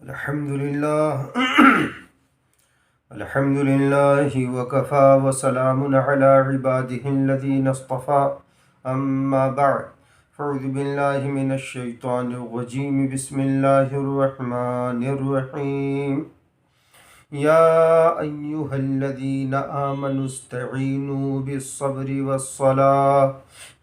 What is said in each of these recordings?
الحمد لله الحمد لله وكفى وسلام على عباده الذين اصطفى أما بعد فأعوذ بالله من الشيطان الرجيم بسم الله الرحمن الرحيم يا أيها الذين آمنوا استعينوا بالصبر والصلاة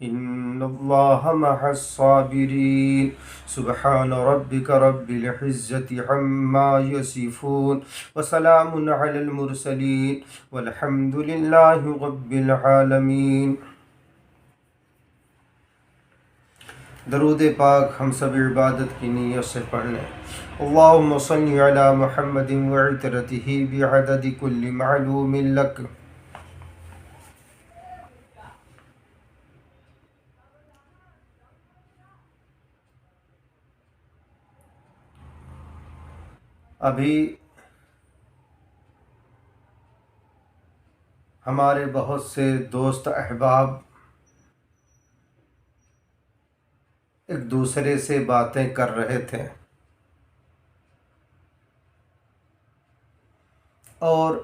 إن الله مع الصابرين سبحان ربك رب العزة عما يصفون وسلام على المرسلين والحمد لله رب العالمين۔ درود پاک ہم سب عبادت کی نیت سے پڑھ لیں۔ اللہم صلی علی محمد وعطرتہ بعدد کل معلوم لک۔ ابھی ہمارے بہت سے دوست احباب ایک دوسرے سے باتیں کر رہے تھے اور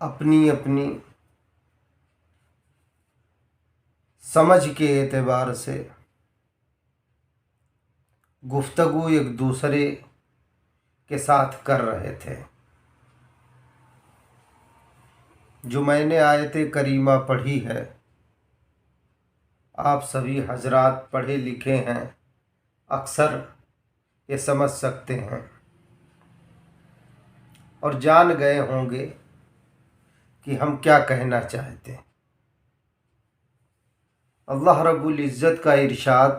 اپنی اپنی سمجھ کے اعتبار سے گفتگو ایک دوسرے کے ساتھ کر رہے تھے۔ جو میں نے آیت کریمہ پڑھی ہے، آپ سبھی حضرات پڑھے لکھے ہیں، اکثر یہ سمجھ سکتے ہیں اور جان گئے ہوں گے کہ ہم کیا کہنا چاہتے ہیں۔ اللہ رب العزت کا ارشاد،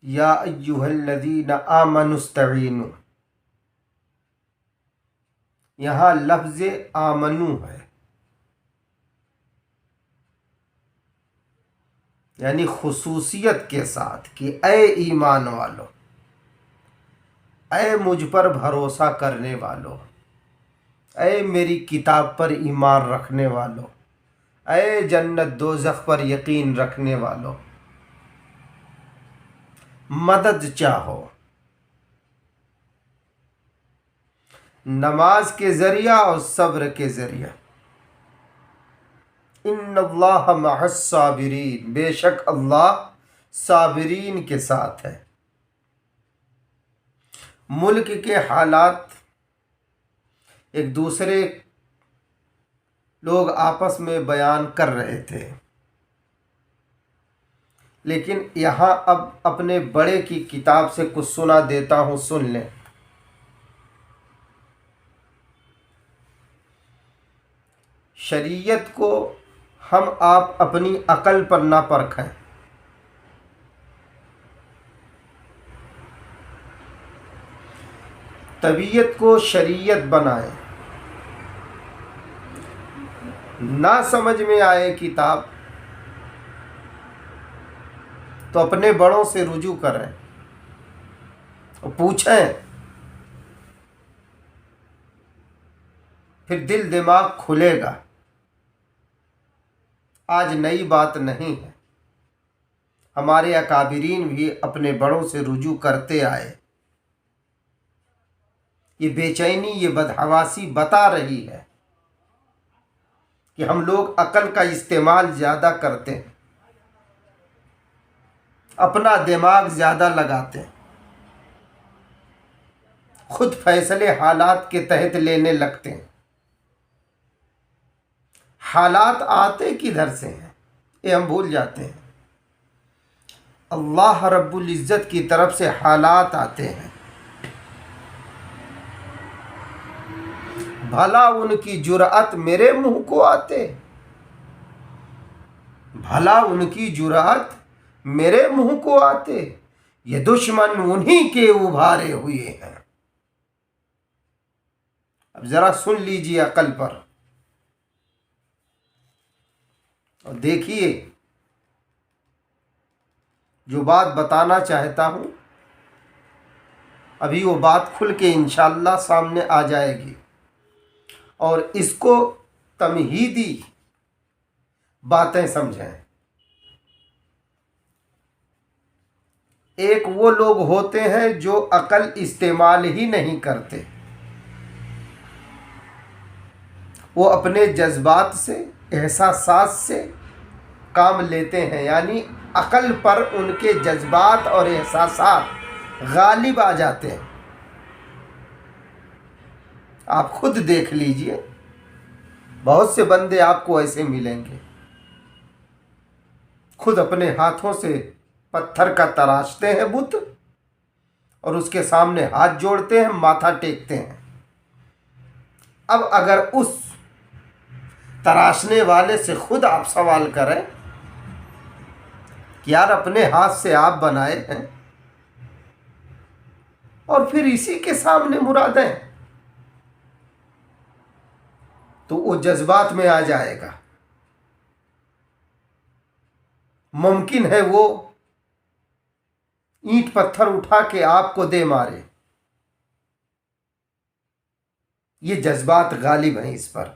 یا ایھا الذین آمنوا استعینوا، یہاں لفظ آمنو ہے، یعنی خصوصیت کے ساتھ کہ اے ایمان والو، اے مجھ پر بھروسہ کرنے والو، اے میری کتاب پر ایمان رکھنے والو، اے جنت دوزخ پر یقین رکھنے والو، مدد چاہو نماز کے ذریعہ اور صبر کے ذریعہ۔ ان اللہ مع الصابرین، بے شک اللہ صابرین کے ساتھ ہے۔ ملک کے حالات ایک دوسرے لوگ آپس میں بیان کر رہے تھے، لیکن یہاں اب اپنے بڑے کی کتاب سے کچھ سنا دیتا ہوں، سن لیں۔ شریعت کو ہم آپ اپنی عقل پر نہ پرکھیں، طبیعت کو شریعت بنائیں۔ نہ سمجھ میں آئے کتاب تو اپنے بڑوں سے رجوع کریں اور پوچھیں، پھر دل دماغ کھلے گا۔ آج نئی بات نہیں ہے، ہمارے اکابرین بھی اپنے بڑوں سے رجوع کرتے آئے۔ یہ بے چینی، یہ بدحواسی بتا رہی ہے کہ ہم لوگ عقل کا استعمال زیادہ کرتے ہیں، اپنا دماغ زیادہ لگاتے ہیں، خود فیصلے حالات کے تحت لینے لگتے ہیں۔ حالات آتے کدھر سے ہیں یہ ہم بھول جاتے ہیں۔ اللہ رب العزت کی طرف سے حالات آتے ہیں۔ بھلا ان کی جرأت میرے منہ کو آتے، بھلا ان کی جرأت میرے منہ کو آتے، یہ دشمن انہی کے ابھارے ہوئے ہیں۔ اب ذرا سن لیجیے عقل پر اور دیکھیے، جو بات بتانا چاہتا ہوں ابھی وہ بات کھل کے انشاءاللہ سامنے آ جائے گی، اور اس کو تمہیدی باتیں سمجھیں۔ ایک وہ لوگ ہوتے ہیں جو عقل استعمال ہی نہیں کرتے، وہ اپنے جذبات سے، احساسات سے کام لیتے ہیں، یعنی عقل پر ان کے جذبات اور احساسات غالب آ جاتے ہیں۔ آپ خود دیکھ لیجئے، بہت سے بندے آپ کو ایسے ملیں گے، خود اپنے ہاتھوں سے پتھر کا تراشتے ہیں بت، اور اس کے سامنے ہاتھ جوڑتے ہیں، ماتھا ٹیکتے ہیں۔ اب اگر اس تراشنے والے سے خود آپ سوال کریں کہ یار اپنے ہاتھ سے آپ بنائے ہیں اور پھر اسی کے سامنے مرادیں، تو وہ جذبات میں آ جائے گا۔ ممکن ہے وہ اینٹ پتھر اٹھا کے آپ کو دے مارے، یہ جذبات غالب ہیں اس پر۔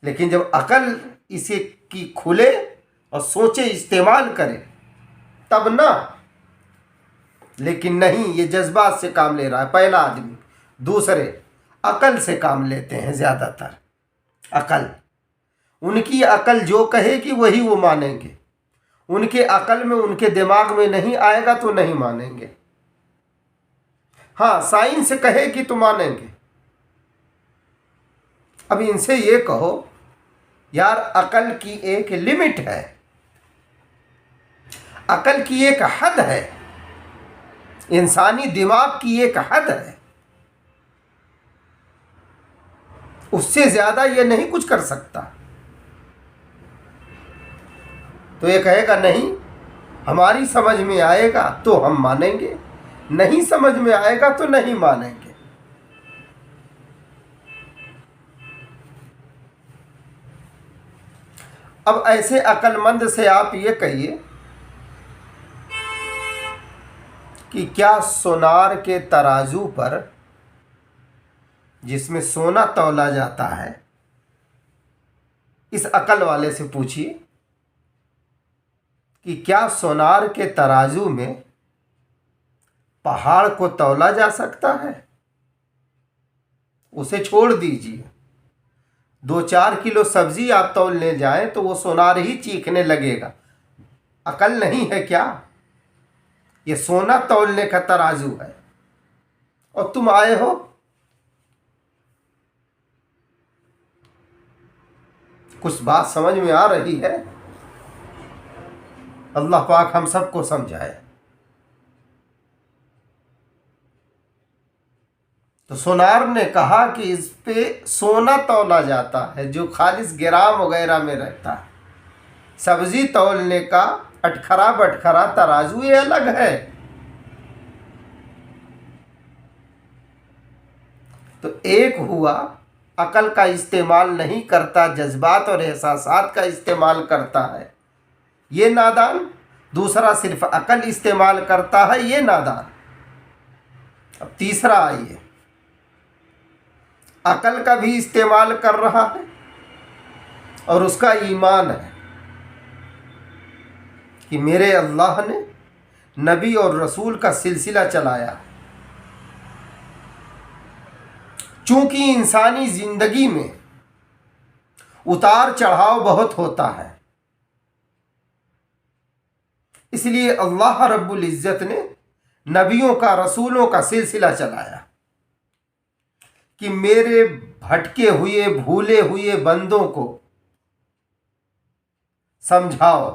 لیکن جب عقل اسے کی کھلے اور سوچے، استعمال کرے، تب نہ۔ لیکن نہیں، یہ جذبات سے کام لے رہا ہے پہلا آدمی۔ دوسرے عقل سے کام لیتے ہیں زیادہ تر۔ عقل، ان کی عقل جو کہے گی وہی وہ مانیں گے، ان کے عقل میں، ان کے دماغ میں نہیں آئے گا تو نہیں مانیں گے۔ ہاں، سائنس کہے گی تو مانیں گے۔ اب ان سے یہ کہو یار عقل کی ایک لمٹ ہے، عقل کی ایک حد ہے، انسانی دماغ کی ایک حد ہے، اس سے زیادہ یہ نہیں کچھ کر سکتا۔ تو یہ کہے گا نہیں، ہماری سمجھ میں آئے گا تو ہم مانیں گے، نہیں سمجھ میں آئے گا تو نہیں مانیں گے۔ اب ایسے عقل مند سے آپ یہ کہیے کہ کیا سونار کے ترازو پر، جس میں سونا تولا جاتا ہے، اس عقل والے سے پوچھیے کہ کیا سونار کے ترازو میں پہاڑ کو تولا جا سکتا ہے؟ اسے چھوڑ دیجیے، 2-4 کلو سبزی آپ تولنے جائیں تو وہ سونار ہی چیخنے لگے گا۔ عقل نہیں ہے کیا؟ یہ سونا تولنے کا ترازو ہے، اور تم آئے ہو کچھ بات سمجھ میں آ رہی ہے؟ اللہ پاک ہم سب کو سمجھائے۔ تو سونار نے کہا کہ اس پہ سونا تولا جاتا ہے جو خالص گرام وغیرہ میں رہتا ہے، سبزی تولنے کا اٹکھرا بٹکھرا ترازو یہ الگ ہے۔ تو ایک ہوا عقل کا استعمال نہیں کرتا، جذبات اور احساسات کا استعمال کرتا ہے، یہ نادان۔ دوسرا صرف عقل استعمال کرتا ہے، یہ نادان۔ اب تیسرا آئیے، عقل کا بھی استعمال کر رہا ہے اور اس کا ایمان ہے کہ میرے اللہ نے نبی اور رسول کا سلسلہ چلایا۔ چونکہ انسانی زندگی میں اتار چڑھاؤ بہت ہوتا ہے، اس لیے اللہ رب العزت نے نبیوں کا، رسولوں کا سلسلہ چلایا کہ میرے بھٹکے ہوئے، بھولے ہوئے بندوں کو سمجھاؤ،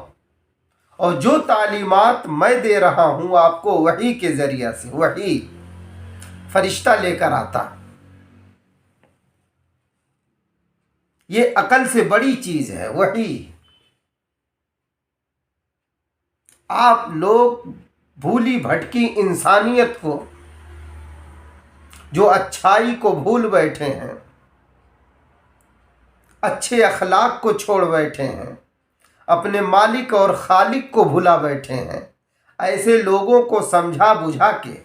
اور جو تعلیمات میں دے رہا ہوں آپ کو وحی کے ذریعہ سے، وحی فرشتہ لے کر آتا، یہ عقل سے بڑی چیز ہے وحی۔ آپ لوگ بھولی بھٹکی انسانیت کو، جو اچھائی کو بھول بیٹھے ہیں، اچھے اخلاق کو چھوڑ بیٹھے ہیں، اپنے مالک اور خالق کو بھلا بیٹھے ہیں، ایسے لوگوں کو سمجھا بجھا کے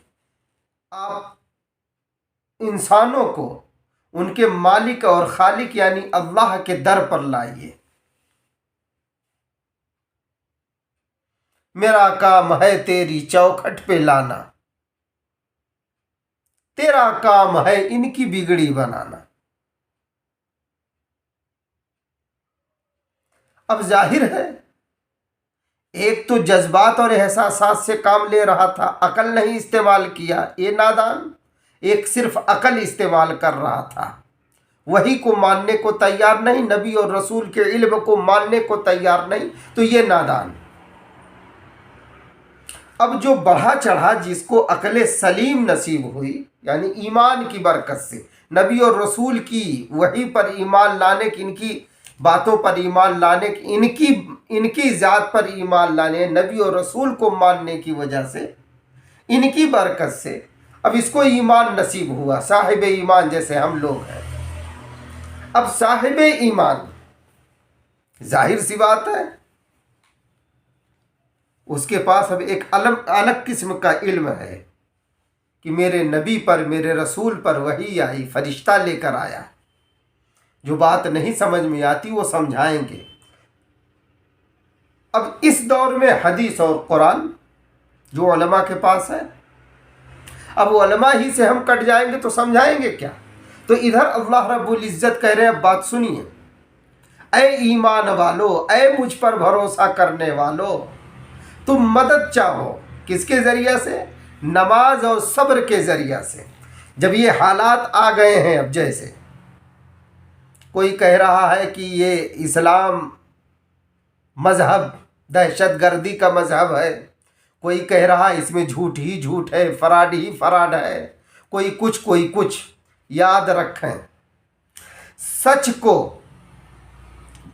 آپ انسانوں کو ان کے مالک اور خالق یعنی اللہ کے در پر لائیے۔ میرا کام ہے تیری چوکھٹ پہ لانا، تیرا کام ہے ان کی بگڑی بنانا۔ اب ظاہر ہے ایک تو جذبات اور احساسات سے کام لے رہا تھا، عقل نہیں استعمال کیا، یہ نادان۔ ایک صرف عقل استعمال کر رہا تھا، وہی کو ماننے کو تیار نہیں، نبی اور رسول کے علم کو ماننے کو تیار نہیں، تو یہ نادان۔ اب جو بڑھا چڑھا جس کو عقل سلیم نصیب ہوئی، یعنی ایمان کی برکت سے، نبی اور رسول کی وحی پر ایمان لانے کی، ان کی باتوں پر ایمان لانے کی، ان کی ذات پر ایمان لانے، نبی اور رسول کو ماننے کی وجہ سے، ان کی برکت سے اب اس کو ایمان نصیب ہوا، صاحب ایمان جیسے ہم لوگ ہیں۔ اب صاحب ایمان ظاہر سی بات ہے اس کے پاس اب ایک الگ قسم کا علم ہے کہ میرے نبی پر، میرے رسول پر وحی آئی، فرشتہ لے کر آیا، جو بات نہیں سمجھ میں آتی وہ سمجھائیں گے۔ اب اس دور میں حدیث اور قرآن جو علماء کے پاس ہے، اب علماء ہی سے ہم کٹ جائیں گے تو سمجھائیں گے کیا؟ تو ادھر اللہ رب العزت کہہ رہے ہیں، اب بات سنیے، اے ایمان والو، اے مجھ پر بھروسہ کرنے والو، تم مدد چاہو کس کے ذریعہ سے؟ نماز اور صبر کے ذریعہ سے۔ جب یہ حالات آ گئے ہیں، اب جیسے کوئی کہہ رہا ہے کہ یہ اسلام مذہب دہشت گردی کا مذہب ہے، کوئی کہہ رہا ہے اس میں جھوٹ ہی جھوٹ ہے، فراڈ ہی فراڈ ہے، کوئی کچھ، یاد رکھیں سچ کو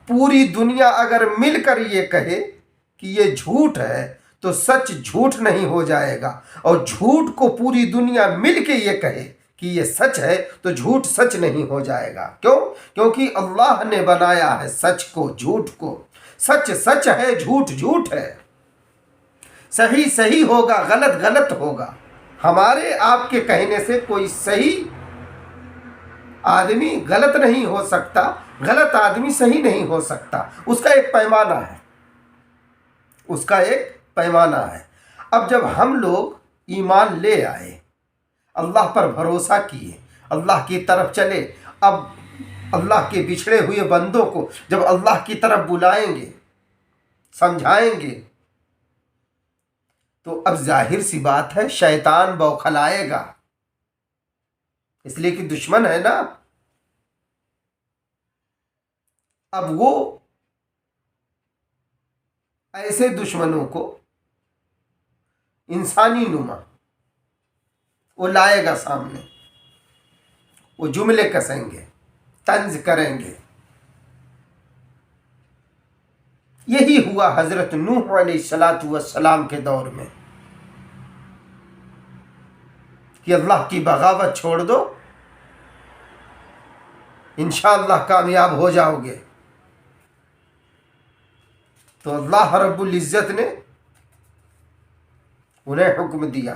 پوری دنیا اگر مل کر یہ کہے کہ یہ جھوٹ ہے تو سچ جھوٹ نہیں ہو جائے گا، اور جھوٹ کو پوری دنیا مل کے یہ کہے کہ یہ سچ ہے تو جھوٹ سچ نہیں ہو جائے گا۔ کیوں؟ کیونکہ اللہ نے بنایا ہے سچ کو، جھوٹ کو۔ سچ سچ ہے، جھوٹ جھوٹ ہے، صحیح صحیح ہوگا، غلط غلط ہوگا۔ ہمارے آپ کے کہنے سے کوئی صحیح آدمی غلط نہیں ہو سکتا، غلط آدمی صحیح نہیں ہو سکتا، اس کا ایک پیمانہ ہے، اس کا ایک پیمانہ ہے۔ اب جب ہم لوگ ایمان لے آئے، اللہ پر بھروسہ کیے، اللہ کی طرف چلے، اب اللہ کے بچھڑے ہوئے بندوں کو جب اللہ کی طرف بلائیں گے، سمجھائیں گے، تو اب ظاہر سی بات ہے شیطان بوکھلائے گا، اس لیے کہ دشمن ہے نا۔ اب وہ ایسے دشمنوں کو انسانی نما وہ لائے گا سامنے، وہ جملے کسیں گے، طنز کریں گے۔ یہی ہوا حضرت نوح علیہ السلام کے دور میں کہ اللہ کی بغاوت چھوڑ دو، انشاءاللہ کامیاب ہو جاؤ گے۔ تو اللہ رب العزت نے انہیں حکم دیا۔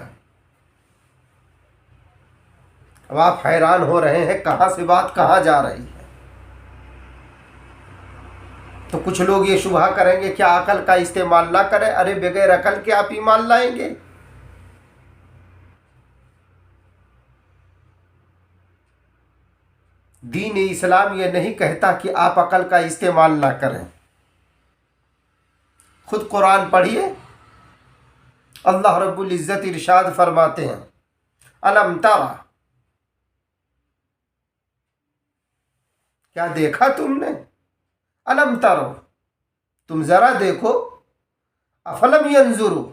اب آپ حیران ہو رہے ہیں کہاں سے بات کہاں جا رہی ہے۔ تو کچھ لوگ یہ شبہ کریں گے کیا عقل کا استعمال نہ کریں؟ ارے بغیر عقل کے آپ ایمان لائیں گے؟ دین اسلام یہ نہیں کہتا کہ آپ عقل کا استعمال نہ کریں۔ خود قرآن پڑھیے، اللہ رب العزت ارشاد فرماتے ہیں، الم ترى، کیا دیکھا تم نے؟ الم ترو، تم ذرا دیکھو، افلم ینظروا،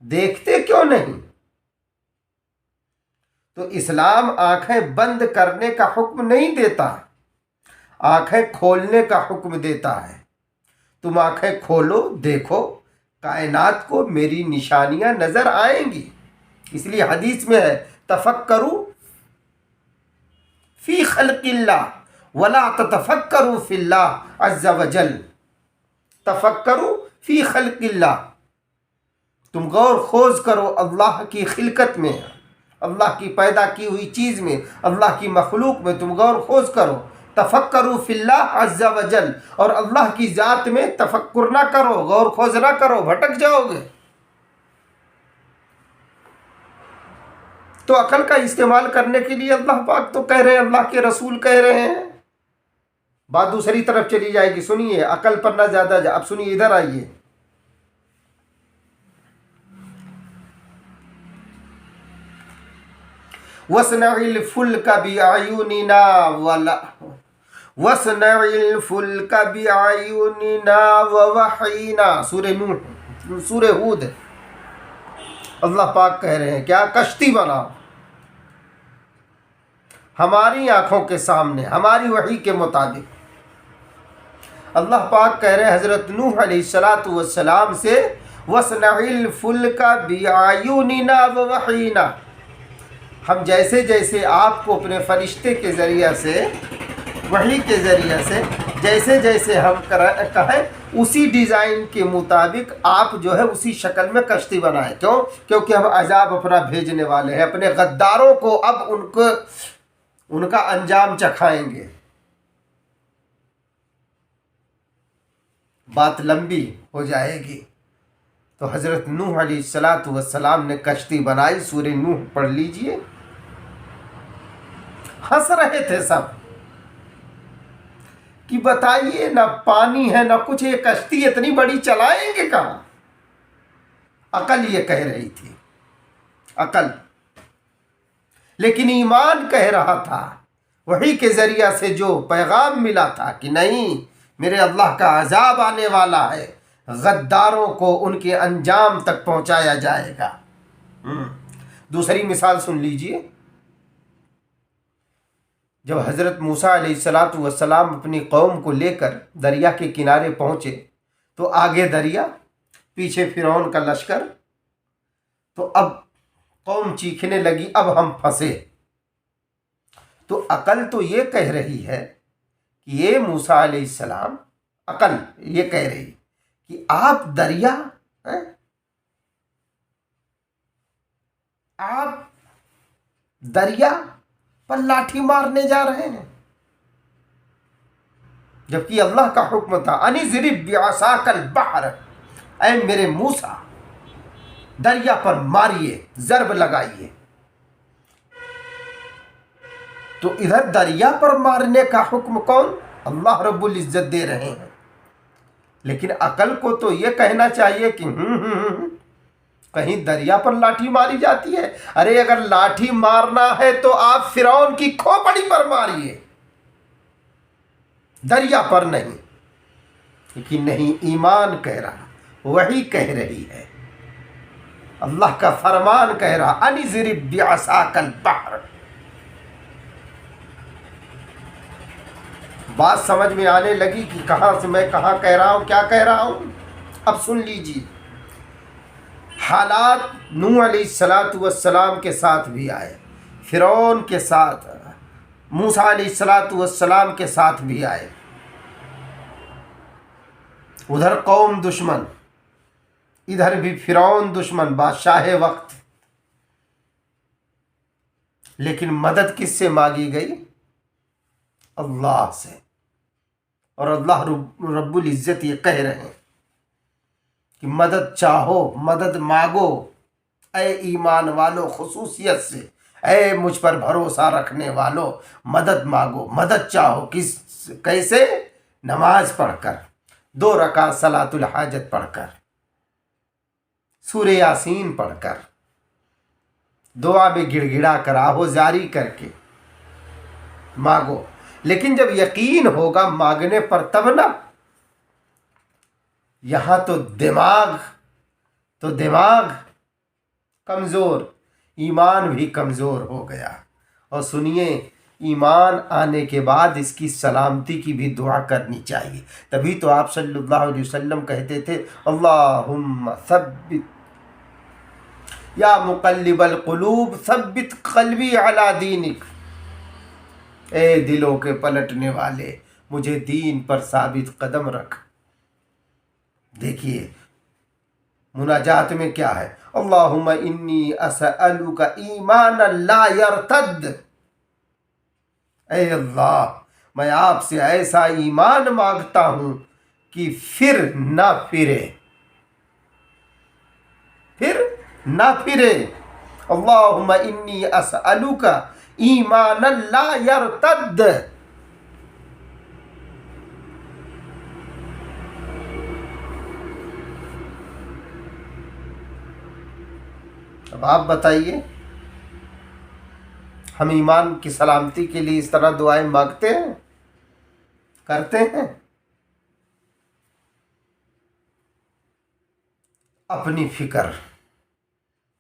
دیکھتے کیوں نہیں؟ تو اسلام آنکھیں بند کرنے کا حکم نہیں دیتا، آنکھیں کھولنے کا حکم دیتا ہے۔ تم آنکھیں کھولو، دیکھو، کائنات کو میری نشانیاں نظر آئیں گی۔ اس لیے حدیث میں ہے، تفکروا فی خلق اللہ ولا تتفکروا فی اللہ عز وجل۔ تفکروا فی خلق اللہ، تم غور خوض کرو اللہ کی خلقت میں، اللہ کی پیدا کی ہوئی چیز میں، اللہ کی مخلوق میں تم غور خوض کرو۔ تفکروا فی اللہ عز وجل، اور اللہ کی ذات میں تفکر نہ کرو، غور خوض نہ کرو، بھٹک جاؤ گے۔ تو عقل کا استعمال کرنے کے لیے اللہ پاک تو کہہ رہے ہیں، اللہ کے رسول کہہ رہے ہیں۔ بات دوسری طرف چلی جائے گی، سنیے، عقل پر نہ زیادہ اب سنیے، ادھر آئیے۔ وَاصْنَعِ الْفُلْكَ بِأَعْيُنِنَا وَاصْنَعِ الْفُلْكَ بِأَعْيُنِنَا وَوَحْيِنَا، سورہ نوح، سورہ ہود۔ اللہ پاک کہہ رہے ہیں کیا؟ کشتی بناؤ ہماری آنکھوں کے سامنے، ہماری وحی کے مطابق۔ اللہ پاک کہہ رہے ہیں حضرت نوح علیہ السلام سے، وَاصْنَعِ الْفُلْكَ بِأَعْيُنِنَا وَوَحْيِنَا، ہم جیسے جیسے آپ کو اپنے فرشتے کے ذریعہ سے، وحی کے ذریعہ سے جیسے جیسے ہم کہیں، اسی ڈیزائن کے مطابق آپ جو ہے اسی شکل میں کشتی بنائیں۔ کیوں؟ کیونکہ ہم عذاب اپنا بھیجنے والے ہیں، اپنے غداروں کو اب ان کا انجام چکھائیں گے۔ بات لمبی ہو جائے گی، تو حضرت نوح علیہ السلام نے کشتی بنائی، سورہ نوح پڑھ لیجئے۔ ہنس رہے تھے سب کہ بتائیے، نہ پانی ہے نہ کچھ، یہ کشتی اتنی بڑی چلائیں گے کہاں؟ عقل یہ کہہ رہی تھی، عقل۔ لیکن ایمان کہہ رہا تھا، وحی کے ذریعہ سے جو پیغام ملا تھا کہ نہیں، میرے اللہ کا عذاب آنے والا ہے، غداروں کو ان کے انجام تک پہنچایا جائے گا۔ دوسری مثال سن لیجئے، جب حضرت موسیٰ علیہ السلام اپنی قوم کو لے کر دریا کے کنارے پہنچے، تو آگے دریا، پیچھے فرعون کا لشکر، تو اب قوم چیخنے لگی، اب ہم پھنسے۔ تو عقل تو یہ کہہ رہی ہے کہ یہ موسیٰ علیہ السلام، عقل یہ کہہ رہی کہ آپ دریا، آپ دریا پر لاٹھی مارنے جا رہے ہیں، جبکہ اللہ کا حکم تھا، ان اضرب بعصاک البحر، اے میرے موسیٰ دریا پر ماریے، ضرب لگائیے۔ تو ادھر دریا پر مارنے کا حکم کون؟ اللہ رب العزت دے رہے ہیں۔ لیکن عقل کو تو یہ کہنا چاہیے کہ کہیں دریا پر لاٹھی ماری جاتی ہے؟ ارے اگر لاٹھی مارنا ہے تو آپ فرعون کی کھوپڑی پر ماریے، دریا پر نہیں۔ لیکن نہیں، ایمان کہہ رہا، وحی کہہ رہی ہے، اللہ کا فرمان کہہ رہا، ان اضرب بعصاک البحر۔ بات سمجھ میں آنے لگی کہ کہاں سے میں کہاں کہہ رہا ہوں، کیا کہہ رہا ہوں؟ اب سن لیجیے، حالات نوح علیہ السلام کے ساتھ بھی آئے، فرعون کے ساتھ، موسیٰ علیہ السلام کے ساتھ بھی آئے۔ ادھر قوم دشمن، ادھر بھی فرعون دشمن، بادشاہ وقت۔ لیکن مدد کس سے مانگی گئی؟ اللہ سے۔ اور اللہ رب العزت یہ کہہ رہے ہیں کہ مدد چاہو، مدد مانگو، اے ایمان والو، خصوصیت سے اے مجھ پر بھروسہ رکھنے والو، مدد مانگو، مدد چاہو۔ کیسے؟ نماز پڑھ کر، 2 رکعت صلاۃ الحاجت پڑھ کر، سورہ یاسین پڑھ کر، دعا میں گڑ گڑا کر، آہو جاری کر کے مانگو۔ لیکن جب یقین ہوگا مانگنے پر تب نا۔ یہاں تو دماغ کمزور، ایمان بھی کمزور ہو گیا۔ اور سنیے، ایمان آنے کے بعد اس کی سلامتی کی بھی دعا کرنی چاہیے۔ تبھی تو آپ صلی اللہ علیہ وسلم کہتے تھے، اللہم ثبت یا مقلب القلوب ثبت قلبی علی دینک، اے دلوں کے پلٹنے والے، مجھے دین پر ثابت قدم رکھ۔ دیکھیے مناجات میں کیا ہے، اللہم انی اسألک ایمانا لا یرتد، اے اللہ میں آپ سے ایسا ایمان مانگتا ہوں کہ پھر نہ پھرے اللہم انی اسألک ایمانا لا یرتد۔ اب آپ بتائیے، ہم ایمان کی سلامتی کے لیے اس طرح دعائیں مانگتے ہیں، کرتے ہیں؟ اپنی فکر،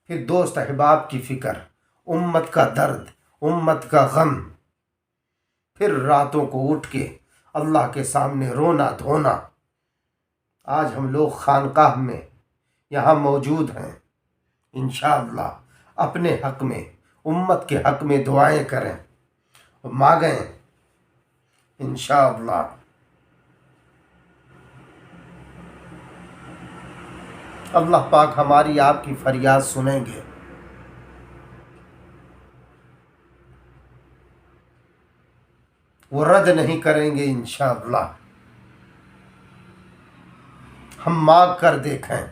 پھر دوست احباب کی فکر، امت کا درد، امت کا غم، پھر راتوں کو اٹھ کے اللہ کے سامنے رونا دھونا۔ آج ہم لوگ خانقاہ میں یہاں موجود ہیں، انشاءاللہ اپنے حق میں، امت کے حق میں دعائیں کریں، مانگیں انشاءاللہ۔ اللہ پاک ہماری آپ کی فریاد سنیں گے۔ وہ رد نہیں کریں گے انشاءاللہ۔ ہم مانگ کر دیکھیں۔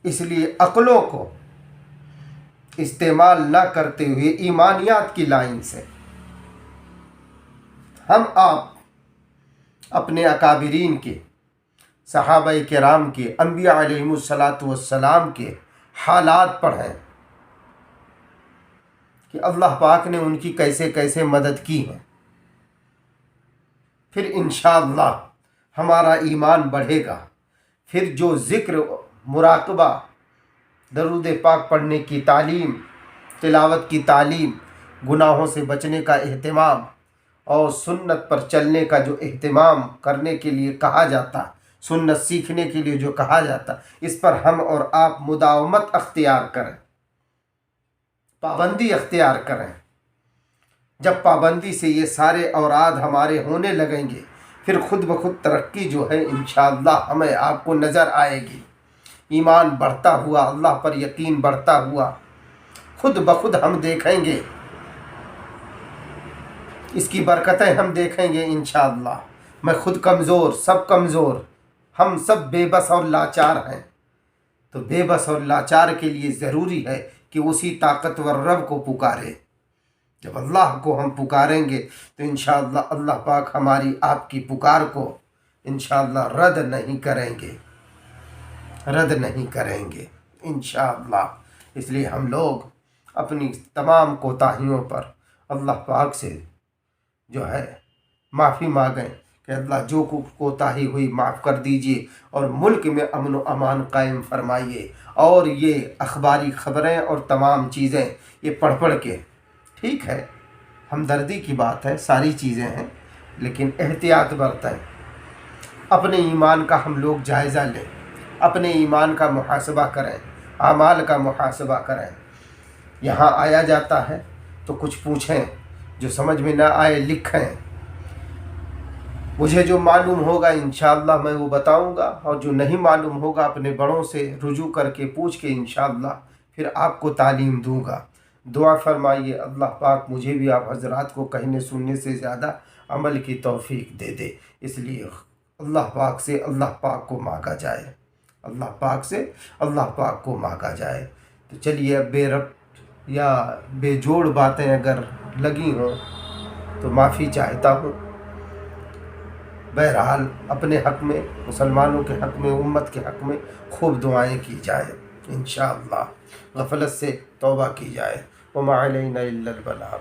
اس لیے عقلوں کو استعمال نہ کرتے ہوئے ایمانیات کی لائن سے ہم آپ اپنے اکابرین کے، صحابہ کرام کے، انبیاء علیہم الصلاۃ کے حالات پڑھیں کہ اللہ پاک نے ان کی کیسے کیسے مدد کی ہے۔ پھر انشاءاللہ ہمارا ایمان بڑھے گا۔ پھر جو ذکر، مراقبہ، درود پاک پڑھنے کی تعلیم، تلاوت کی تعلیم، گناہوں سے بچنے کا اہتمام اور سنت پر چلنے کا جو اہتمام کرنے کے لیے کہا جاتا، سنت سیکھنے کے لیے جو کہا جاتا، اس پر ہم اور آپ مداومت اختیار کریں، پابندی اختیار کریں۔ جب پابندی سے یہ سارے اوراد ہمارے ہونے لگیں گے، پھر خود بخود ترقی جو ہے انشاءاللہ ہمیں آپ کو نظر آئے گی۔ ایمان بڑھتا ہوا، اللہ پر یقین بڑھتا ہوا، خود بخود ہم دیکھیں گے، اس کی برکتیں ہم دیکھیں گے انشاءاللہ۔ میں خود کمزور، سب کمزور، ہم سب بے بس اور لاچار ہیں۔ تو بے بس اور لاچار کے لیے ضروری ہے کہ اسی طاقتور رب کو پکارے۔ جب اللہ کو ہم پکاریں گے تو انشاءاللہ اللہ پاک ہماری آپ کی پکار کو انشاءاللہ رد نہیں کریں گے انشاءاللہ۔ اس لیے ہم لوگ اپنی تمام کوتاہیوں پر اللہ پاک سے جو ہے معافی مانگیں کہ اللہ جو کوتاہی ہوئی معاف کر دیجیے، اور ملک میں امن و امان قائم فرمائیے۔ اور یہ اخباری خبریں اور تمام چیزیں یہ پڑھ کے، ٹھیک ہے ہمدردی کی بات ہے، ساری چیزیں ہیں، لیکن احتیاط برتیں۔ اپنے ایمان کا ہم لوگ جائزہ لیں، اپنے ایمان کا محاسبہ کریں، اعمال کا محاسبہ کریں۔ یہاں آیا جاتا ہے تو کچھ پوچھیں، جو سمجھ میں نہ آئے لکھیں، مجھے جو معلوم ہوگا انشاءاللہ میں وہ بتاؤں گا، اور جو نہیں معلوم ہوگا اپنے بڑوں سے رجوع کر کے پوچھ کے انشاءاللہ پھر آپ کو تعلیم دوں گا۔ دعا فرمائیے اللہ پاک مجھے بھی آپ حضرات کو کہنے سننے سے زیادہ عمل کی توفیق دے دے۔ اس لیے اللہ پاک سے اللہ پاک کو مانگا جائے، اللہ پاک سے اللہ پاک کو مانگا جائے۔ تو چلیے اب بے ربط یا بے جوڑ باتیں اگر لگی ہوں تو معافی چاہتا ہوں۔ بہرحال اپنے حق میں، مسلمانوں کے حق میں، امت کے حق میں خوب دعائیں کی جائے انشاءاللہ، غفلت سے توبہ کی جائے۔ وما علینا الا البلاغ۔